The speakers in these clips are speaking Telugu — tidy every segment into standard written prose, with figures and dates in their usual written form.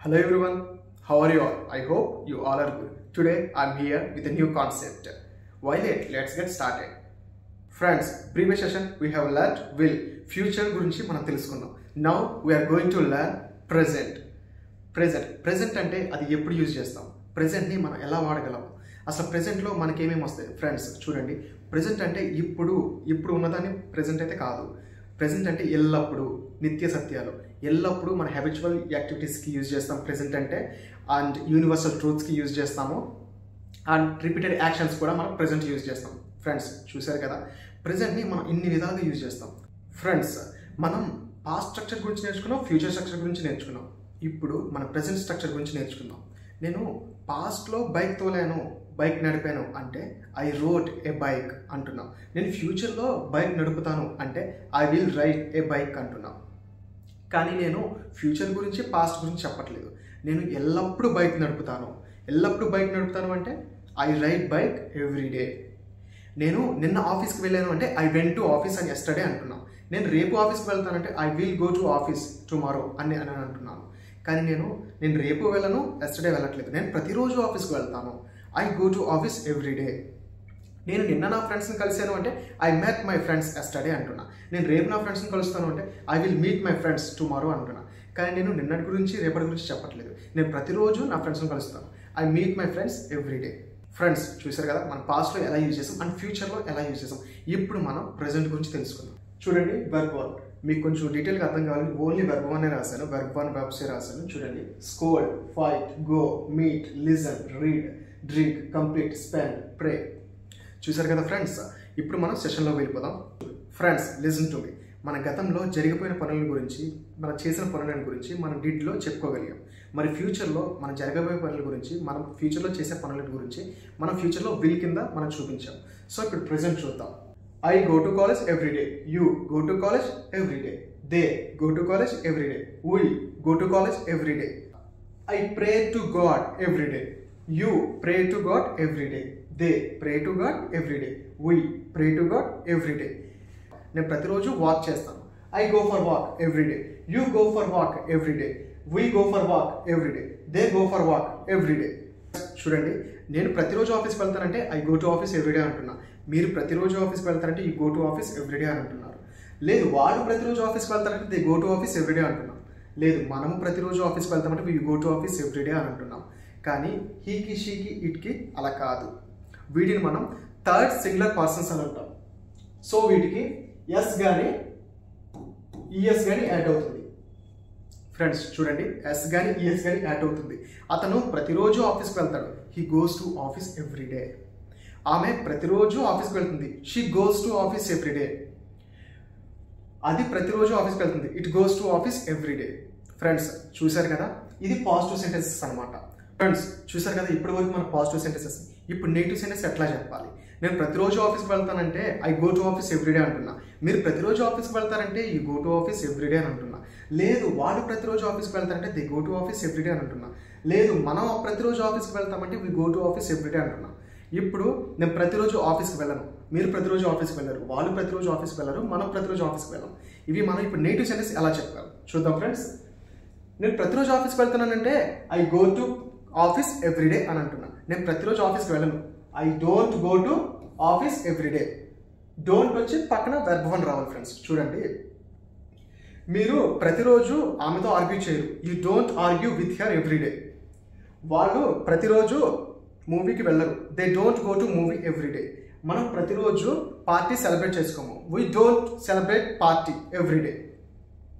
Hello everyone, how are you all? I hope you all are good. Today I'm here with a new concept. Why late? Let's get started. Friends, previous session we have learned will future గురించి మనం తెలుసుకున్నాం. Now we are going to learn present. Present అంటే అది ఎప్పుడు యూజ్ చేస్తాం? Present ని మనం ఎలా వాడగలం? అసలు present లో మనకి ఏమేమి వస్తాయి? ఫ్రెండ్స్ చూడండి, present అంటే ఇప్పుడు ఉన్నదాన్ని present అయితే కాదు. ప్రెజెంట్ అంటే ఎల్లప్పుడు నిత్య సత్యాలు, ఎల్లప్పుడు మన హ్యాబిచువల్ యాక్టివిటీస్కి యూజ్ చేస్తాం ప్రెజెంట్ అంటే, అండ్ యూనివర్సల్ ట్రూత్స్కి యూజ్ చేస్తాము, అండ్ రిపీటెడ్ యాక్షన్స్ కూడా మనం ప్రెజెంట్ యూజ్ చేస్తాం. ఫ్రెండ్స్ చూసారు కదా, ప్రెజెంట్ని మనం ఇన్ని విధాలుగా యూజ్ చేస్తాం. ఫ్రెండ్స్ మనం పాస్ట్ స్ట్రక్చర్ గురించి నేర్చుకున్నాం, ఫ్యూచర్ స్ట్రక్చర్ గురించి నేర్చుకున్నాం. ఇప్పుడు మన ప్రెజెంట్ స్ట్రక్చర్ గురించి నేర్చుకుందాం. నేను పాస్ట్లో బైక్ నడిపాను అంటే ఐ రోడ్ ఏ బైక్ అంటున్నాం. నేను ఫ్యూచర్లో బైక్ నడుపుతాను అంటే I will ride a bike అంటున్నాం. కానీ నేను ఫ్యూచర్ గురించి పాస్ట్ గురించి చెప్పట్లేదు. నేను ఎల్లప్పుడూ బైక్ నడుపుతాను అంటే I ride bike every day. నేను నిన్న ఆఫీస్కి వెళ్ళాను అంటే ఐ వెంట్ టు ఆఫీస్ అని ఎస్టర్డే అంటున్నాం. నేను రేపు ఆఫీస్కి వెళ్తానంటే I will go to office tomorrow అని అంటున్నాను. కానీ నేను రేపు వెళ్ళను, ఎస్టర్డే వెళ్ళట్లేదు. నేను ప్రతిరోజు ఆఫీస్కి వెళ్తాను, I go to office every day. నేను నిన్న నా ఫ్రెండ్స్ని కలిసాను అంటే I met my friends yesterday అంటున్నా. నేను రేపు నా ఫ్రెండ్స్ని కలుస్తాను అంటే I will meet my friends tomorrow అంటున్నా. కానీ నేను నిన్నటి గురించి రేపటి గురించి చెప్పట్లేదు. నేను ప్రతిరోజు నా ఫ్రెండ్స్ని కలుస్తాను, I meet my friends every day. Friends చూసారు కదా, మనం పాస్ట్లో ఎలా యూజ్ చేసాం అండ్ ఫ్యూచర్లో ఎలా యూజ్ చేసాం. ఇప్పుడు మనం ప్రెజెంట్ గురించి తెలుసుకుందాం. చూడండి, వెర్బ్ 1 మీకు కొంచెం డీటెయిల్గా అర్థం కావాలి, ఓన్లీ వెర్బ్ 1 రాశాను, వెర్బ్ 1 వెర్బ్స్ రాశాను. చూడండి, scold, fight, go, meet, listen, read, drink, complete, spend, pray. చూసారు కదా ఫ్రెండ్స్, ఇప్పుడు మనం సెషన్లో వెళ్ళిపోదాం. Friends listen to me. మన గతంలో జరిగిపోయిన పనుల గురించి, మనం చేసిన పనుల గురించి మనం డీటెయిల్లో చెప్పుకోగలిగాం. మరి ఫ్యూచర్లో మనం జరగబోయే పనుల గురించి, మనం ఫ్యూచర్లో చేసే పనుల గురించి మనం ఫ్యూచర్లో విల్ కింద మనం చూపించాం. సో ఇప్పుడు ప్రెజెంట్ చూద్దాం. I go to college every day. You go to college every day. They go to college every day. We go to college every day. I pray to God every day. You pray to God every day. They pray to God every day. We pray to God every day. నేను ప్రతిరోజు వాక్ చేస్తాను. I go for walk every day. You go for walk every day. We go for walk every day. They go for walk every day. చూడండి, నేను ప్రతిరోజు ఆఫీస్కి వెళ్తానంటే I go to office every day అంటున్నా. మీరు ప్రతిరోజు ఆఫీస్కి వెళ్తారంటే you go to office every day అని అంటున్నారు. లేదు, వాళ్ళు ప్రతిరోజు ఆఫీస్కి వెళ్తారంటే they go to office every day అంటున్నాం. లేదు, మనము ప్రతిరోజు ఆఫీస్కి వెళ్తామంటే we go to office every day అని అంటున్నాం. కానీ హీకి, షీకి, ఇట్కి అలా కాదు. వీటిని మనం థర్డ్ సింగులర్ పర్సన్స్ అని అంటాం. సో వీటికి ఎస్ కానీ ఈఎస్ కానీ యాడ్ అవుతుంది. ఫ్రెండ్స్ చూడండి, ఎస్ కానీ ఈఎస్ కానీ యాడ్ అవుతుంది. అతను ప్రతిరోజు ఆఫీస్కి వెళ్తాడు, he goes to office every day. ఆమె ప్రతిరోజు ఆఫీస్కి వెళ్తుంది, she goes to office every day. అది ప్రతిరోజు ఆఫీస్కి వెళ్తుంది, it goes to office every day. Friends చూసారు కదా, ఇది పాజిటివ్ సెంటెన్సెస్ అనమాట. ఫ్రెండ్స్ చూసారు కదా, ఇప్పటి వరకు మన పాజిటివ్ సెంటెన్సెస్. ఇప్పుడు నెగిటివ్ సెంటెన్స్ ఎట్లా చెప్పాలి? నేను ప్రతిరోజు ఆఫీస్కి వెళ్తానంటే I go to office every day అంటున్నా. మీరు ప్రతిరోజు ఆఫీస్కి వెళ్తారంటే you go to office every day అని అంటున్నా. లేదు, వాళ్ళు ప్రతిరోజు ఆఫీస్కి వెళ్తారంటే they go to office every day అని అంటున్నా. లేదు, మనం ప్రతిరోజు ఆఫీస్కి వెళ్తామంటే we go to office every day అంటున్నా. ఇప్పుడు నేను ప్రతిరోజు ఆఫీస్కి వెళ్ళను, మీరు ప్రతిరోజు ఆఫీస్కి వెళ్ళరు, వాళ్ళు ప్రతిరోజు ఆఫీస్కి వెళ్ళరు, మనం ప్రతిరోజు ఆఫీస్కి వెళ్ళాం. ఇవి మనం ఇప్పుడు నెగిటివ్ సెంటెన్స్ ఎలా చెప్పాలి చూద్దాం. ఫ్రెండ్స్ నేను ప్రతిరోజు ఆఫీస్కి వెళ్తున్నానంటే I go to office every day అని అంటున్నా. నేను ప్రతిరోజు ఆఫీస్కి వెళ్ళను, I don't go to office every day. Don't వచ్చి పక్కన వెర్బ్ 1 రావాలి. ఫ్రెండ్స్ చూడండి, మీరు ప్రతిరోజు ఆమెతో ఆర్గ్యూ చేయరు, you don't argue with her every day. వాళ్ళు ప్రతిరోజు మూవీకి వెళ్ళరు, they don't go to movie every day. మనం ప్రతిరోజు పార్టీ సెలబ్రేట్ చేసుకోము, we don't celebrate party every day.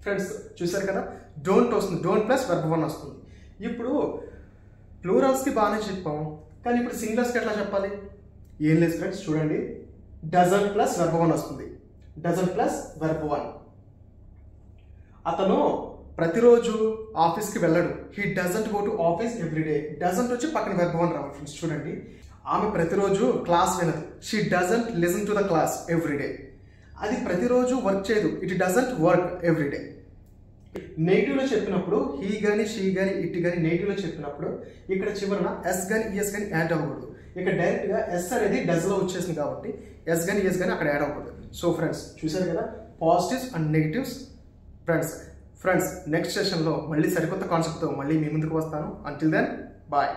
Friends చూసారు కదా, డోంట్ వస్తుంది, డోంట్ ప్లస్ వెర్బ్ 1 వస్తుంది. ఇప్పుడు ప్లూరల్స్కి బాగానే చెప్పాము, కానీ ఇప్పుడు సింగులర్స్కి ఎట్లా చెప్పాలి? ఏం లేదు ఫ్రెండ్స్, చూడండి, డజన్ ప్లస్ వెర్బ్ 1 వస్తుంది. Doesn't plus verb 1. అతను ప్రతిరోజు ఆఫీస్కి వెళ్ళడు, he doesn't go to office everyday. Doesn't వచ్చి పక్కన వెర్బ్ 1 రావాలి. ఫ్రెండ్స్ చూడండి, ఆమె ప్రతిరోజు క్లాస్ వినదు, she doesn't listen to the class everyday. అది ప్రతిరోజు వర్క్ చేయదు, ఇట్ డజంట్ వర్క్ ఎవ్రీడే. నెగిటివ్లో చెప్పినప్పుడు హీ కానీ, షీ కానీ, ఇట్ కానీ నెగిటివ్లో చెప్పినప్పుడు ఇక్కడ చివరన ఎస్ కానీ ఈఎస్ కానీ యాడ్ అవ్వకూడదు. ఇక్కడ డైరెక్ట్గా ఎస్ అనేది డజ్లో వచ్చేసింది కాబట్టి ఎస్ కానీ ఈఎస్ కానీ అక్కడ యాడ్ అవ్వకూడదు. సో ఫ్రెండ్స్ చూసారు కదా, positives and negatives. Friends next సెషన్లో మళ్ళీ సరికొత్త కాన్సెప్ట్తో మళ్ళీ మీ ముందుకు వస్తాను. Until then bye.